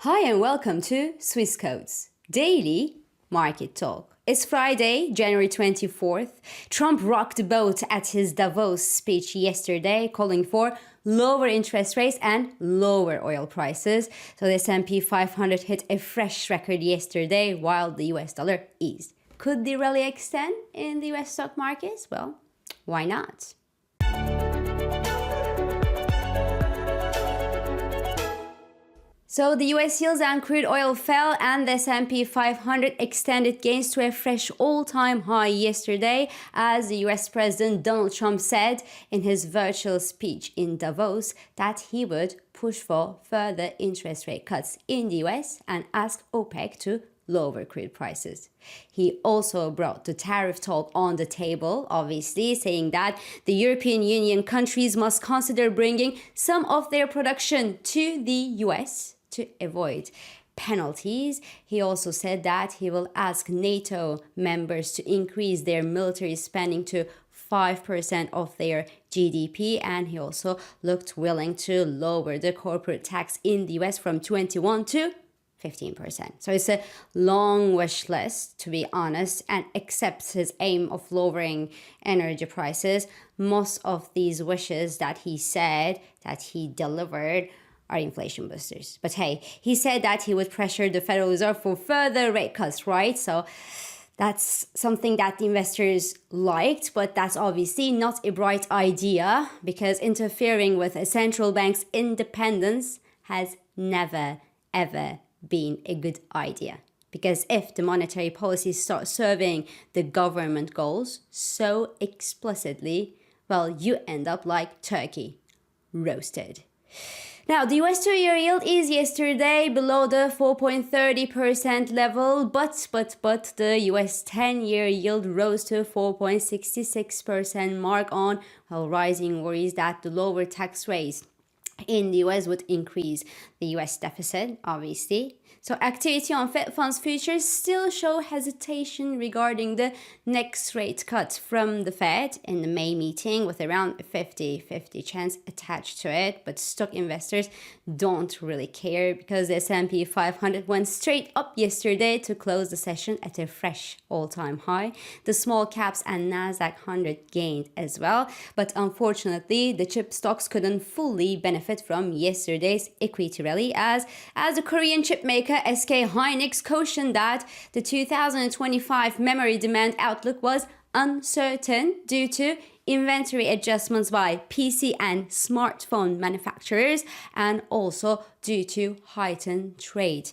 Hi and welcome to Swiss Codes Daily Market Talk. It's Friday, January 24th. Trump rocked the boat at his Davos speech yesterday, calling for lower interest rates and lower oil prices. So the S&P 500 hit a fresh record yesterday while the US dollar eased. Could the rally extend in the US stock markets? Well, why not? So the US yields and crude oil fell and the S&P 500 extended gains to a fresh all-time high yesterday as the US President Donald Trump said in his virtual speech in Davos that he would push for further interest rate cuts in the US and ask OPEC to lower crude prices. He also brought the tariff talk on the table, obviously, saying that the European Union countries must consider bringing some of their production to the US to avoid penalties. He also said that he will ask NATO members to increase their military spending to 5% of their GDP, and he also looked willing to lower the corporate tax in the US from 21 to 15%. So it's a long wish list, to be honest, and accepts his aim of lowering energy prices. Most of these wishes that he said that he delivered are inflation boosters. But hey, he said that he would pressure the Federal Reserve for further rate cuts, right? So that's something that the investors liked, but that's obviously not a bright idea because interfering with a central bank's independence has never, ever been a good idea. Because if the monetary policies start serving the government goals so explicitly, well, you end up like Turkey, roasted. Now, the US 2-year yield is yesterday below the 4.30% level, but the US 10-year yield rose to 4.66% mark on rising worries that the lower tax rates in the US would increase the US deficit, obviously. So activity on Fed funds futures still show hesitation regarding the next rate cut from the Fed in the May meeting with around a 50-50 chance attached to it. But stock investors don't really care because the S&P 500 went straight up yesterday to close the session at a fresh all-time high. The small caps and Nasdaq 100 gained as well. But unfortunately, the chip stocks couldn't fully benefit from yesterday's equity rally as the Korean chip maker SK Hynix cautioned that the 2025 memory demand outlook was uncertain due to inventory adjustments by PC and smartphone manufacturers and also due to heightened trade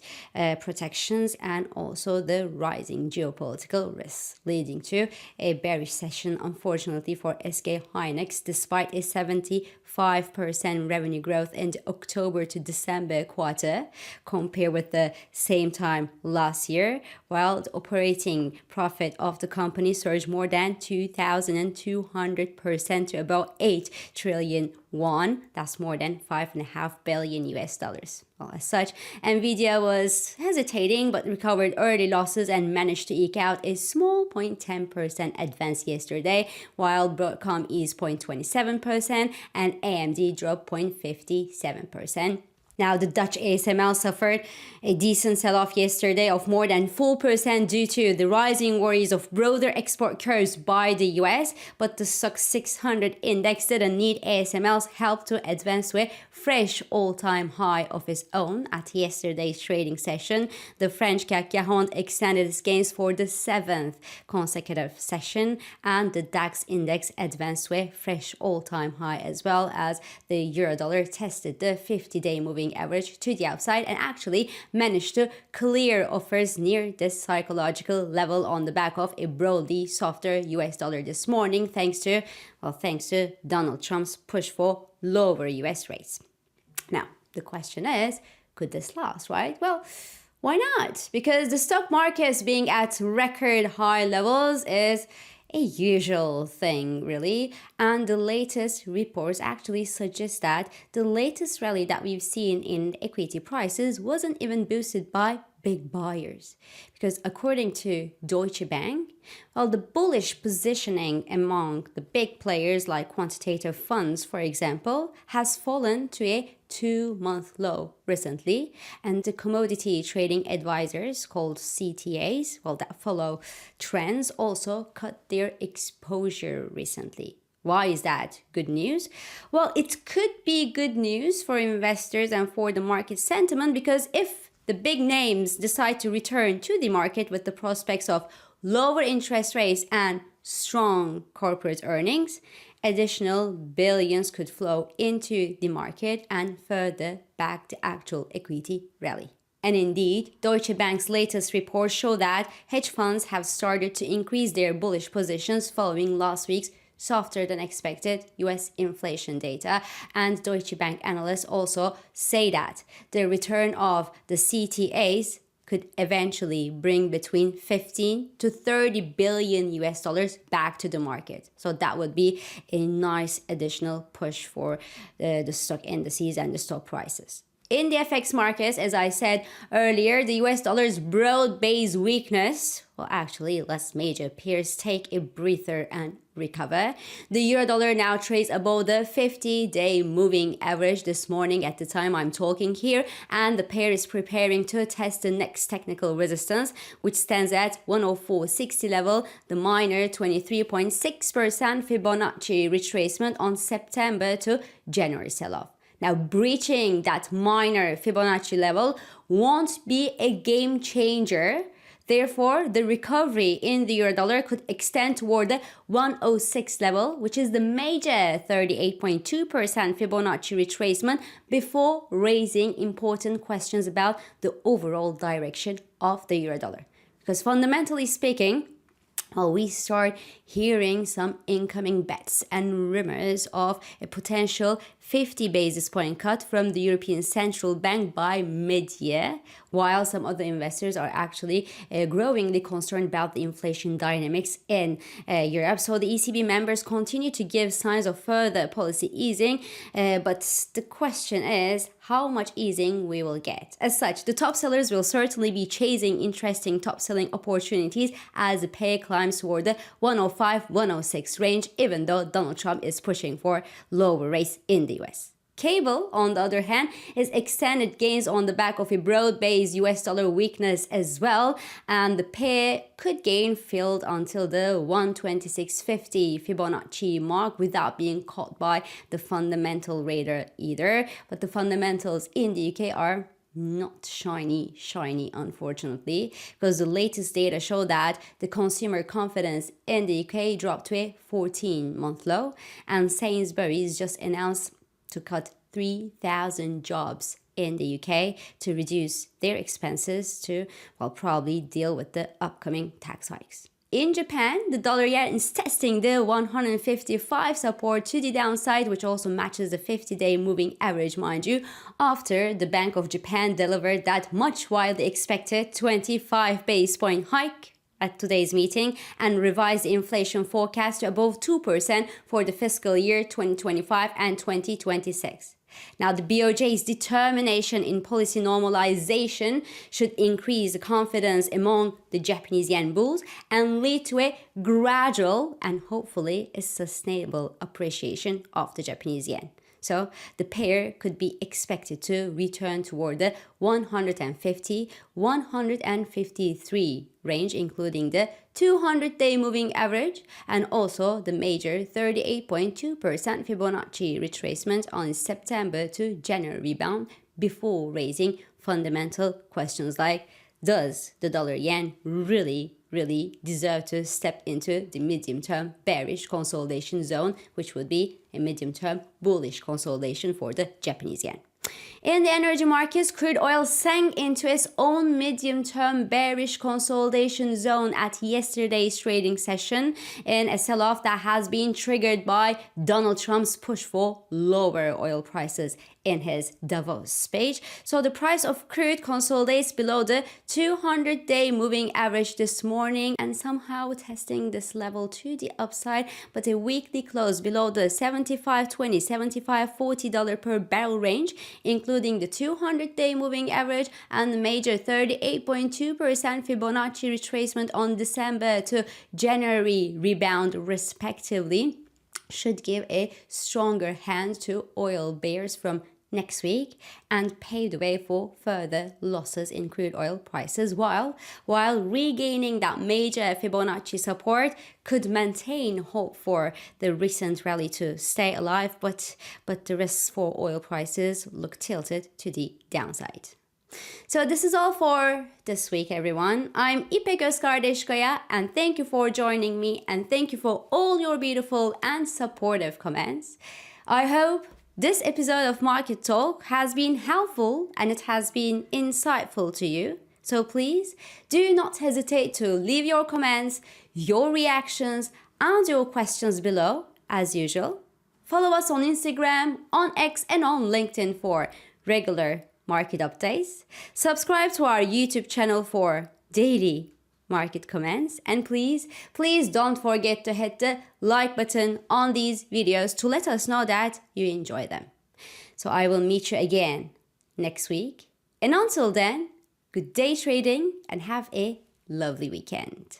protections and also the rising geopolitical risks, leading to a bearish session, unfortunately, for SK Hynix, despite a 75% revenue growth in the October to December quarter compared with the same time last year, while the operating profit of the company surged more than 2,200% to about 8 trillion won. That's more than $5.5 billion US dollars. Well, as such, Nvidia was hesitating but recovered early losses and managed to eke out a small 0.10% advance yesterday, while Broadcom eased 0.27% and AMD dropped 0.57%. Now, the Dutch ASML suffered a decent sell-off yesterday of more than 4% due to the rising worries of broader export curves by the US, but the SOX 600 index didn't need ASML's help to advance to a fresh all-time high of its own at yesterday's trading session. The French CAC 40 extended its gains for the 7th consecutive session, and the DAX index advanced to a fresh all-time high as well as the euro-dollar tested the 50-day moving average to the upside and actually managed to clear offers near this psychological level on the back of a broadly softer US dollar this morning thanks to Donald Trump's push for lower US rates. Now, the question is, could this last, right? Well, why not? Because the stock markets being at record high levels is a usual thing, really. And the latest reports actually suggest that the latest rally that we've seen in equity prices wasn't even boosted by big buyers. Because according to Deutsche Bank, well, the bullish positioning among the big players like quantitative funds, for example, has fallen to a 2-month low recently. And the commodity trading advisors called CTAs, well, that follow trends, also cut their exposure recently. Why is that good news? Well, it could be good news for investors and for the market sentiment, because if the big names decide to return to the market with the prospects of lower interest rates and strong corporate earnings, additional billions could flow into the market and further back the actual equity rally. And indeed, Deutsche Bank's latest reports show that hedge funds have started to increase their bullish positions following last week's softer than expected US inflation data. And Deutsche Bank analysts also say that the return of the CTAs could eventually bring between 15 to 30 billion US dollars back to the market. So that would be a nice additional push for the stock indices and the stock prices. In the FX markets, as I said earlier, the US dollar's broad-based weakness, well, actually, less major peers take a breather and recover. The euro dollar now trades above the 50-day moving average this morning at the time I'm talking here, and the pair is preparing to test the next technical resistance, which stands at 104.60 level, the minor 23.6% Fibonacci retracement on September to January sell-off. Now, breaching that minor Fibonacci level won't be a game changer. Therefore, the recovery in the euro-dollar could extend toward the 106 level, which is the major 38.2% Fibonacci retracement, before raising important questions about the overall direction of the euro-dollar. Because fundamentally speaking, well, we start hearing some incoming bets and rumors of a potential 50 basis point cut from the European Central Bank by mid-year, while some other investors are actually growingly concerned about the inflation dynamics in Europe. So the ECB members continue to give signs of further policy easing, but the question is how much easing we will get. As such, the top sellers will certainly be chasing interesting top-selling opportunities as the pair climbs toward the 105-106 range, even though Donald Trump is pushing for lower rates in the US. Cable, on the other hand, is extended gains on the back of a broad-based US dollar weakness as well, and the pair could gain filled until the 126.50 Fibonacci mark without being caught by the fundamental radar either. But the fundamentals in the UK are not shiny, unfortunately, because the latest data show that the consumer confidence in the UK dropped to a 14-month low, and Sainsbury's just announced to cut 3,000 jobs in the UK to reduce their expenses to, well, probably deal with the upcoming tax hikes. In Japan, the dollar yen is testing the 155 support to the downside, which also matches the 50-day moving average, mind you, after the Bank of Japan delivered that much widely expected 25 basis point hike at today's meeting and revised the inflation forecast to above 2% for the fiscal year 2025 and 2026. Now, the BOJ's determination in policy normalization should increase the confidence among the Japanese yen bulls and lead to a gradual and hopefully a sustainable appreciation of the Japanese yen. So the pair could be expected to return toward the 150-153 range, including the 200-day moving average and also the major 38.2% Fibonacci retracement on September to January rebound, before raising fundamental questions like, does the dollar yen really deserve to step into the medium-term bearish consolidation zone, which would be a medium-term bullish consolidation for the Japanese yen. In the energy markets, crude oil sank into its own medium-term bearish consolidation zone at yesterday's trading session in a sell-off that has been triggered by Donald Trump's push for lower oil prices in his Davos speech. So the price of crude consolidates below the 200-day moving average this morning and somehow testing this level to the upside, but a weekly close below the $75.20, $75.40 per barrel range including the 200-day moving average and the major 38.2% Fibonacci retracement on December to January rebound respectively, should give a stronger hand to oil bears from next week and pave the way for further losses in crude oil prices, while regaining that major Fibonacci support could maintain hope for the recent rally to stay alive, but the risks for oil prices look tilted to the downside. So this is all for this week, everyone. I'm İpek Özkardeşkaya, and thank you for joining me, and thank you for all your beautiful and supportive comments. I hope this episode of Market Talk has been helpful and it has been insightful to you. So please do not hesitate to leave your comments, your reactions, and your questions below, as usual. Follow us on Instagram, on X, and on LinkedIn for regular market updates. Subscribe to our YouTube channel for daily market comments, and please don't forget to hit the like button on these videos to let us know that you enjoy them. So I will meet you again next week, and until then, good day trading and have a lovely weekend.